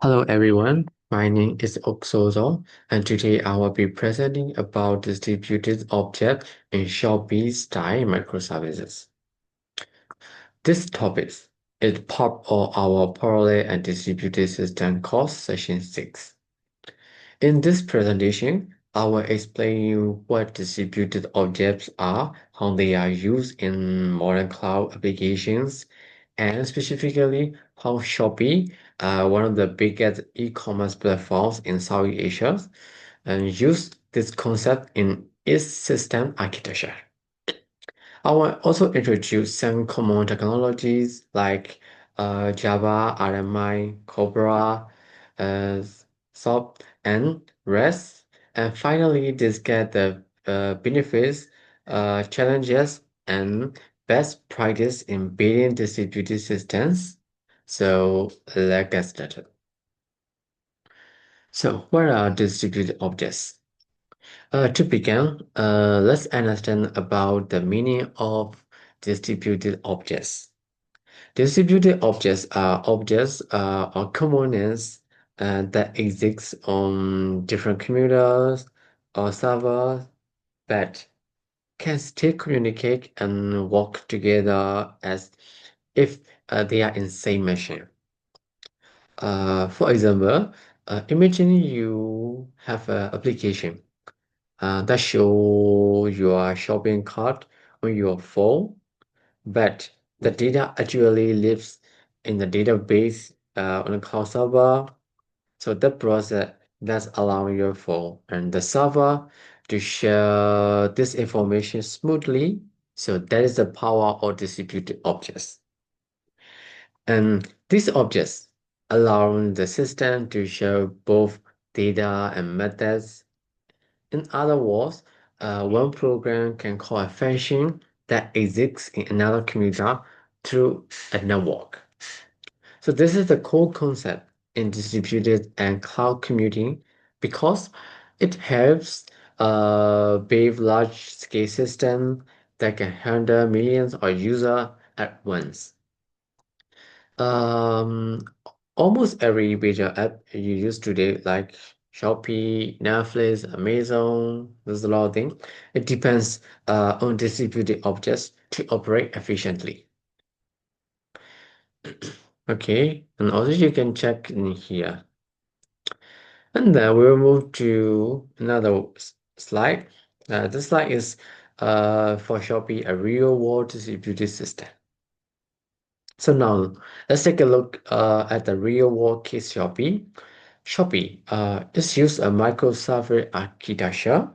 Hello everyone, my name is Oksozo, and today I will be presenting about distributed object in Shopee style microservices. This topic is part of our parallel and distributed system course session 6. In this presentation, I will explain you what distributed objects are, how they are used in modern cloud applications, and specifically how Shopee, one of the biggest e-commerce platforms in Southeast Asia, and use this concept in its system architecture. I will also introduce some common technologies like Java, RMI, CORBA, uh, SOAP, and REST. And finally, discuss the benefits, challenges, and best practice in building distributed systems. So let's get started. So what are distributed objects? To begin, let's understand about the meaning of distributed objects. Distributed objects are objects or components that exist on different computers or servers that can still communicate and work together as if they are in same machine. For example, imagine you have an application that show your shopping cart on your phone, but the data actually lives in the database on the cloud server. So the process that's allowing your phone and the server to share this information smoothly. So that is the power of distributed objects. And these objects allow the system to share both data and methods. In other words, one program can call a function that exists in another computer through a network. So this is the core concept in distributed and cloud computing because it helps build large-scale systems that can handle millions of users at once. Um, Almost every major app you use today, like Shopee, Netflix, Amazon, there's a lot of things. It depends on distributed objects to operate efficiently. Okay, and also you can check in here. And then we'll move to another slide. This slide is for Shopee, a real-world distributed system. So now let's take a look at the real-world case Shopee. Shopee is use a microservice architecture,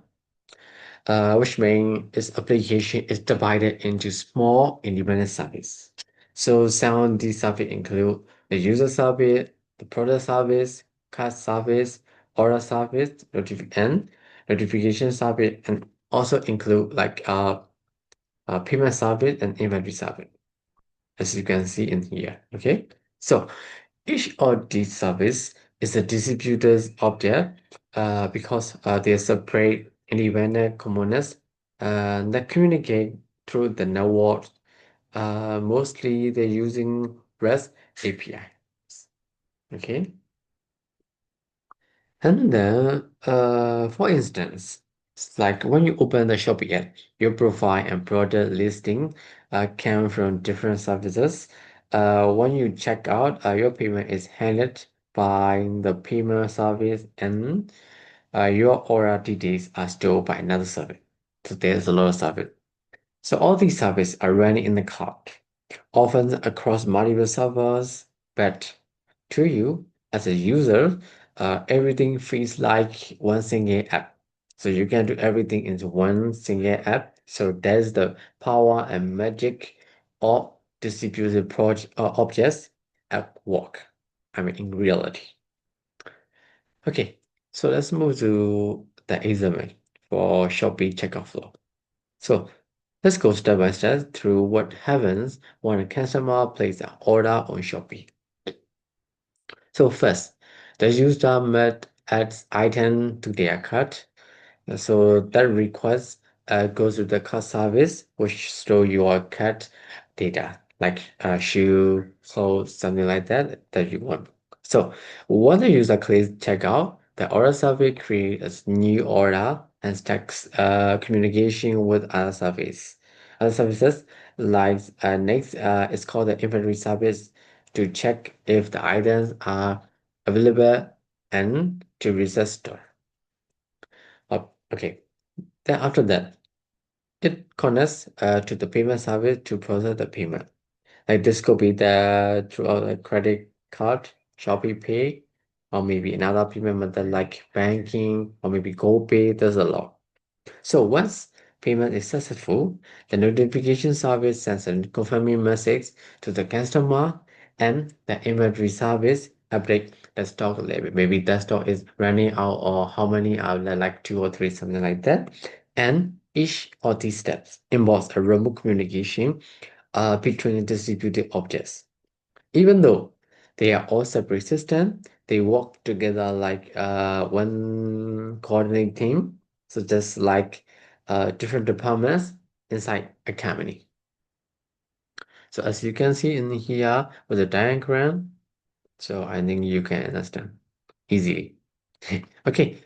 which means its application is divided into small independent services. So some of these services include the user service, the product service, card service, order service, notification service, and also include like payment service and inventory service, as you can see in here. Okay, so each of these service is a distributed object because they are separate independent components that communicate through the network. Mostly they're using REST API. Okay. And then, for instance, it's like when you open the Shopee app, your profile and product listing come from different services. When you check out, your payment is handled by the payment service, and your order details are stored by another service. So there's a lot of service. So all these services are running in the cloud, often across multiple servers, but to you as a user, everything feels like one single app. So you can do everything into one single app. So that's the power and magic of distributed objects at work. I mean, in reality. Okay, so let's move to the example for Shopee checkout flow. So let's go step by step through what happens when a customer places an order on Shopee. So first, the user might add item to their cart. So that request goes to the cart service, which store your cart data, like shoe, clothes, something like that that you want. So when the user clicks checkout, the order service creates a new order and starts communication with other service. Other services like next it's called the inventory service to check if the items are available and to reset store. Okay. Then after that, it connects to the payment service to process the payment. Like this could be the throughout a credit card, Shopee Pay, or maybe another payment method like banking or maybe GoPay. There's a lot. So once payment is successful, the notification service sends a confirming message to the customer and the inventory service update the stock level. Maybe the stock is running out or how many are there, like two or three, something like that. And each of these steps involves a remote communication between distributed objects. Even though they are all separate systems, they work together like one coordinating team. So just like different departments inside a company. So as you can see in here with the diagram, so I think you can understand easily. Okay,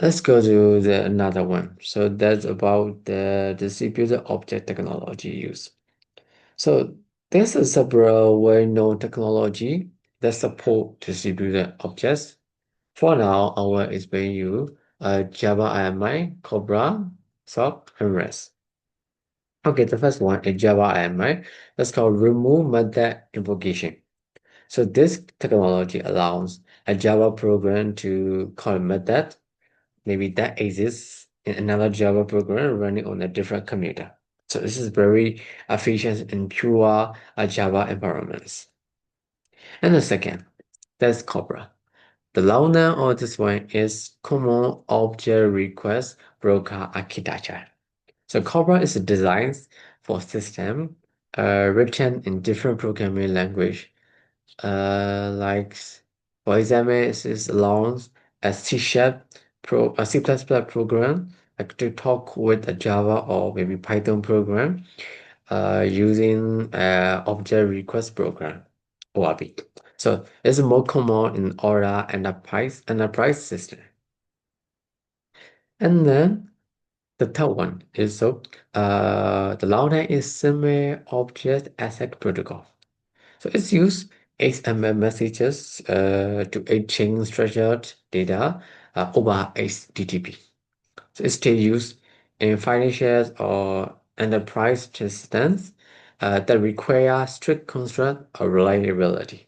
let's go to the another one. So that's about the distributed object technology use. So there's a several well-known technology that support distributed objects. For now, I will explain you Java IMI, CORBA, SOC, and REST. Okay, the first one is Java IMI. That's called remove method invocation. So this technology allows a Java program to call a method, maybe that exists in another Java program running on a different computer. So this is very efficient in pure Java environments. And the second, that's CORBA. The long name of this one is Common Object Request Broker Architecture. So CORBA is designed for system written in different programming language. Like for example, it is long a C++ program like to talk with a Java or maybe Python program using object request program ORB. So it's more common in Aura enterprise system. And then the third one is the router is semi object asset protocol. So it's used XML messages to exchange structured data over HTTP. So it's still used in financial or enterprise systems that require strict construct or reliability.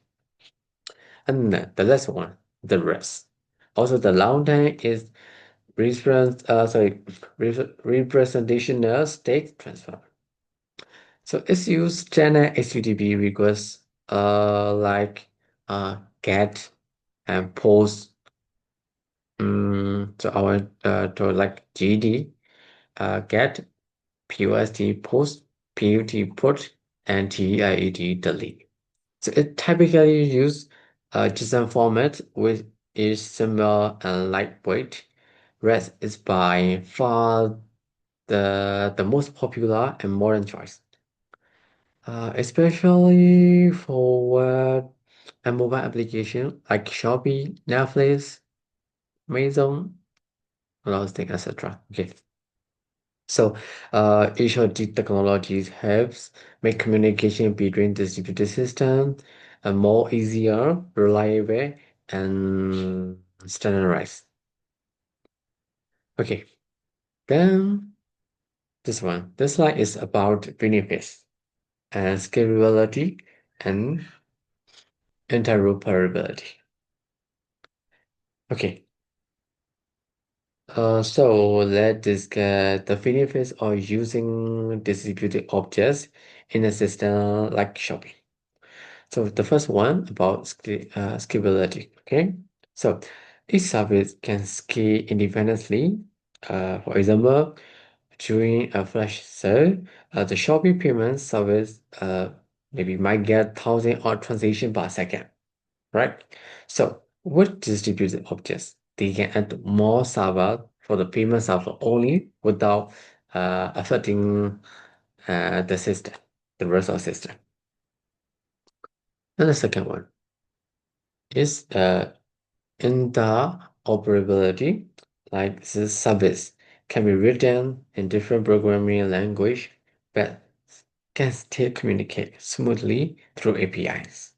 And then the last one, the rest. Also, the long time is representational state transfer. So it's used general HTTP requests like get and post to our to like GD get POST post PUT put and TIED delete. So it typically use a JSON format which is simple and lightweight. REST is by far the most popular and modern choice, especially for web and mobile application like Shopee, Netflix, Amazon, Elastic, etc. Okay, so each of these technologies helps make communication between distributed systems more easier, reliable, and standardized. Okay, then this slide is about benefits and scalability and interoperability. Okay, so let's discuss the benefits of using distributed objects in a system like Shopee. So the first one about scalability. Okay, so each service can scale independently. For example, during a flash sale, the Shopee payment service maybe might get thousand odd transaction per second, right? So with distributed objects, they can add more server for the payment server only without affecting the system, the rest of the system. And the second one. is interoperability, like the service can be written in different programming language, but can still communicate smoothly through APIs.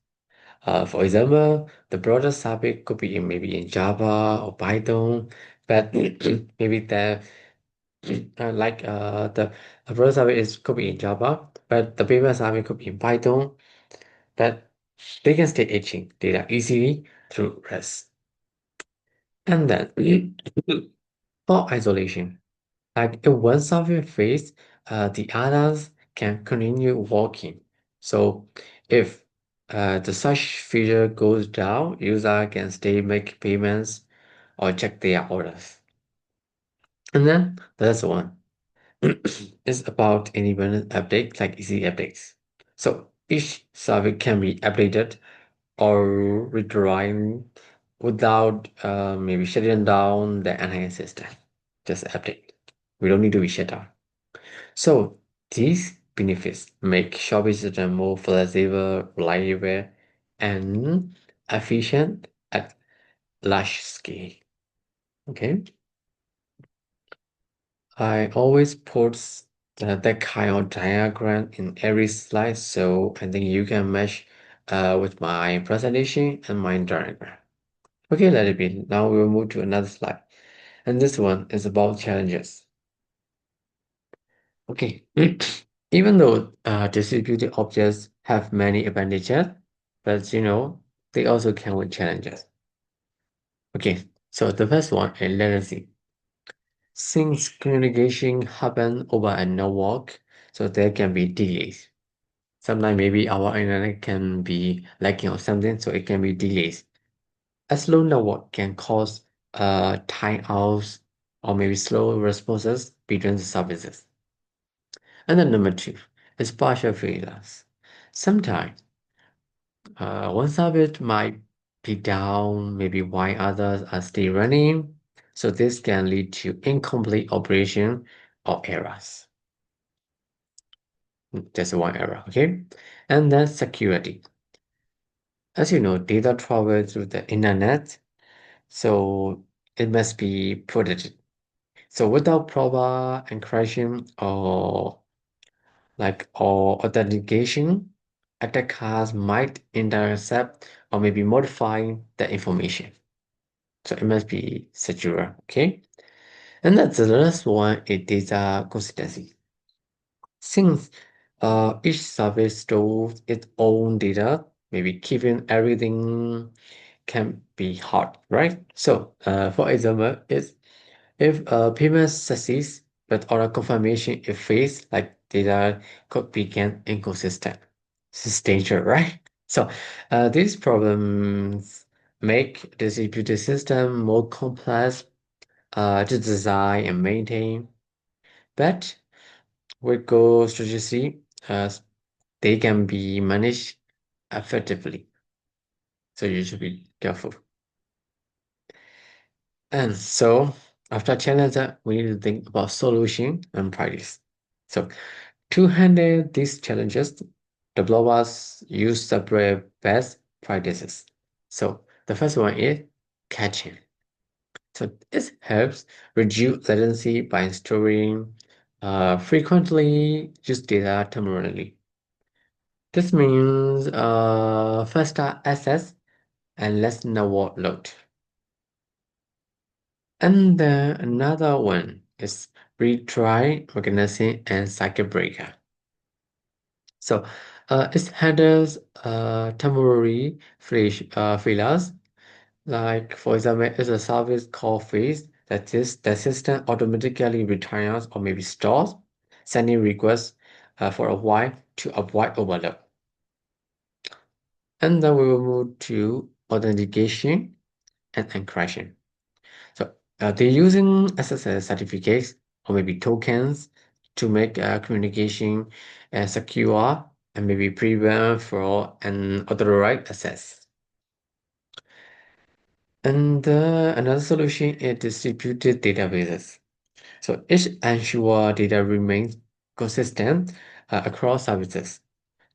For example, the broader service could be maybe in Java or Python, but maybe the broader service could be in Java, but the paper service could be in Python, but they can stay etching data easily through REST. And then for isolation, like if one software fails, the others can continue working. So if the such feature goes down, user can stay make payments or check their orders. And then the last one is about independent update, like easy updates. So each service can be updated or redrawing without maybe shutting down the entire system. Just update. We don't need to be shut down. So these benefits make Shopee system more flexible, reliable, and efficient at large scale. Okay. I always put that kind of diagram in every slide so I think you can match with my presentation and my diagram. Okay, let it be. Now we'll move to another slide. And this one is about challenges. Okay. Even though distributed objects have many advantages, but they also come with challenges. Okay, so the first one is latency. Since communication happen over a network, so there can be delays. Sometimes maybe our internet can be lacking or something, so it can be delays. A slow network can cause timeouts or maybe slow responses between the services. And then number two is partial failures. Sometimes one service might be down, maybe while others are still running. So this can lead to incomplete operation or errors. Just one error, okay? And then security. As you know, data travels through the internet, so it must be protected. So without proper encryption or authentication, attackers might intercept or maybe modify the information. So it must be secure, okay? And that's the last one is data consistency. Since each service stores its own data, maybe keeping everything can be hard, right? So for example, if payment succeeds but order confirmation is fails, like data could become inconsistent. This is danger, right? So these problems make distributed system more complex to design and maintain. But with Go strategy, they can be managed effectively. So you should be careful. And so after challenge that, we need to think about solution and practice. So to handle these challenges, developers use separate best practices. So the first one is catching. So this helps reduce latency by storing frequently used data temporarily. This means faster access and less network load. And then another one is retry, organizing, and circuit breaker. So it handles temporary failures. Like for example, if a service call fails, that is the system automatically returns or maybe stores, sending requests for a while to avoid overload. And then we will move to authentication and encryption. So they're using SSL certificates or maybe tokens to make communication secure and maybe prevent fraud and unauthorized access. And another solution is distributed databases. So each ensure data remains consistent across services,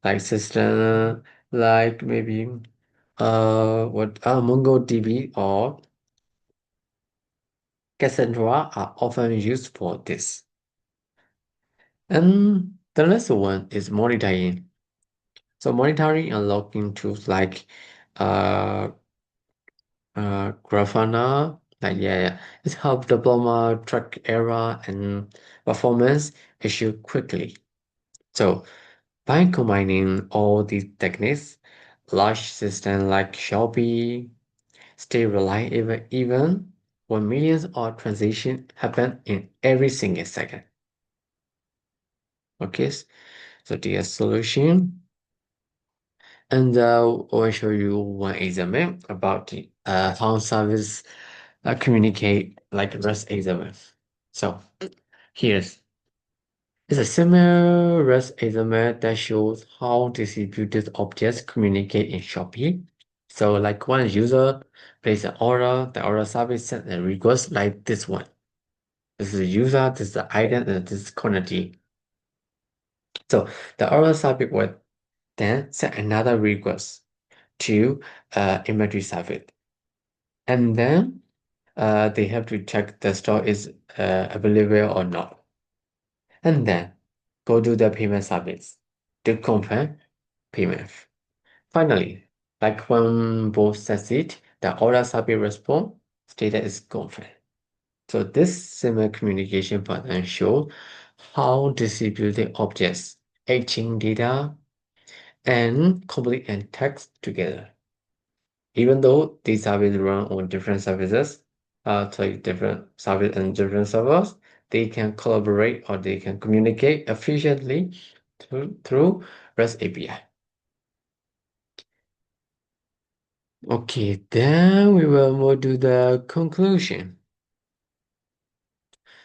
like system, like maybe MongoDB or Cassandra are often used for this. And the last one is monitoring. So monitoring and logging tools like uh, Grafana, it helps developer track error and performance issue quickly. So by combining all these techniques, large systems like Shopee stay reliable even when millions of transactions happen in every single second. Okay, so the solution, and I will show you one example about the how service communicate like REST example. So here's it's a similar REST example that shows how distributed objects communicate in Shopee. So like one user places an order, the order service sends a request like this one. This is the user, this is the item, and this is quantity. So the order service will then send another request to inventory service. And then they have to check the store is available or not. And then go to the payment service to confirm payment. Finally, like when both succeed, the order service response status is confirmed. So this similar communication pattern show how distributed objects, exchange data, and complete and text together. Even though these services run on different services, different service and different servers, they can collaborate or they can communicate efficiently through REST API. Okay, then we will move to the conclusion.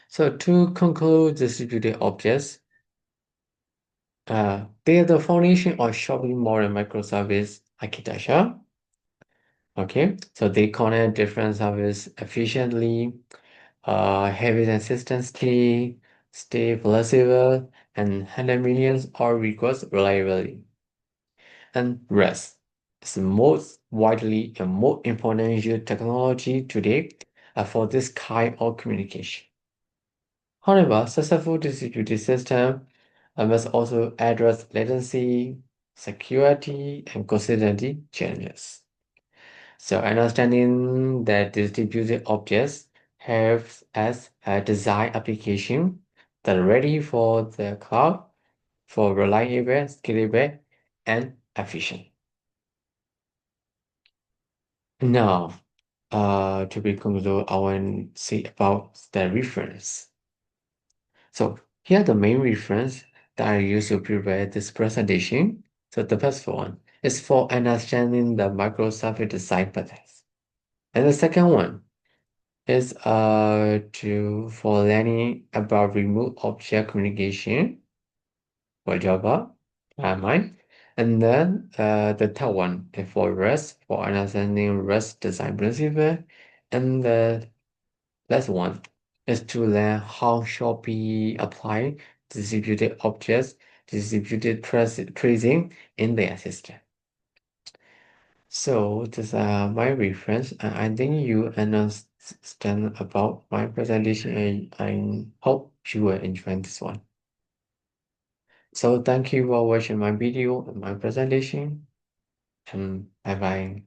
So to conclude distributed objects, they are the foundation of shopping mall and microservice architecture. Okay, so they connect different services efficiently, have consistency, stay flexible, and handle millions of requests reliably. And REST is the most widely and most important used technology today for this kind of communication. However, successful distributed system must also address latency, security, and consistency challenges. So understanding that distributed objects helps us design application that are ready for the cloud for reliable, scalable, and efficient. Now, to be concluded, I want to say about the reference. So here are the main reference that I use to prepare this presentation. So the first one is for understanding the microservice design patterns. And the second one is to for learning about remote object communication for Java, mine. And then the third one is for REST for understanding REST design principle. And the last one is to learn how Shopee apply distributed objects, distributed tracing in their system. So these are my reference, and I think you understand about my presentation, and I hope you will enjoy this one. So thank you for watching my video and my presentation, and bye bye.